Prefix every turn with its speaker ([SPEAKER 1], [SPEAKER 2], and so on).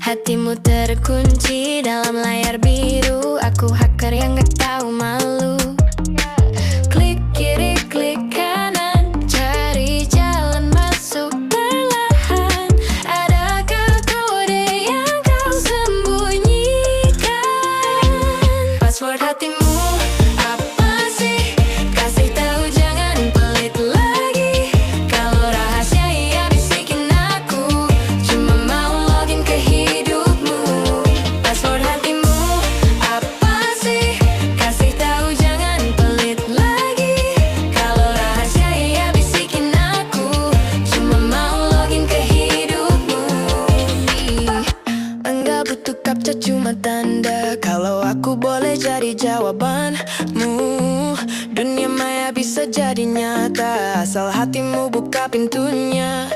[SPEAKER 1] Hatimu terkunci dalam layar biru. Aku hacker yang gak tahu malu. Klik kiri, klik kanan, cari jalan masuk perlahan. Adakah kode yang kau sembunyikan? Password hatimu apa sih? Kasih tahu, jangan pelit lagi. Kalau rahasia iya bisikin aku, cuma mau login ke hidupmu. Password hatimu apa sih? Kasih tahu, jangan pelit lagi. Kalau rahasia iya bisikin aku, cuma mau login ke hidupmu. Enggak butuh captcha, cuma tanda. Kalau aku boleh jadi jawabanmu, dunia maya bisa jadi nyata asal hatimu buka pintunya.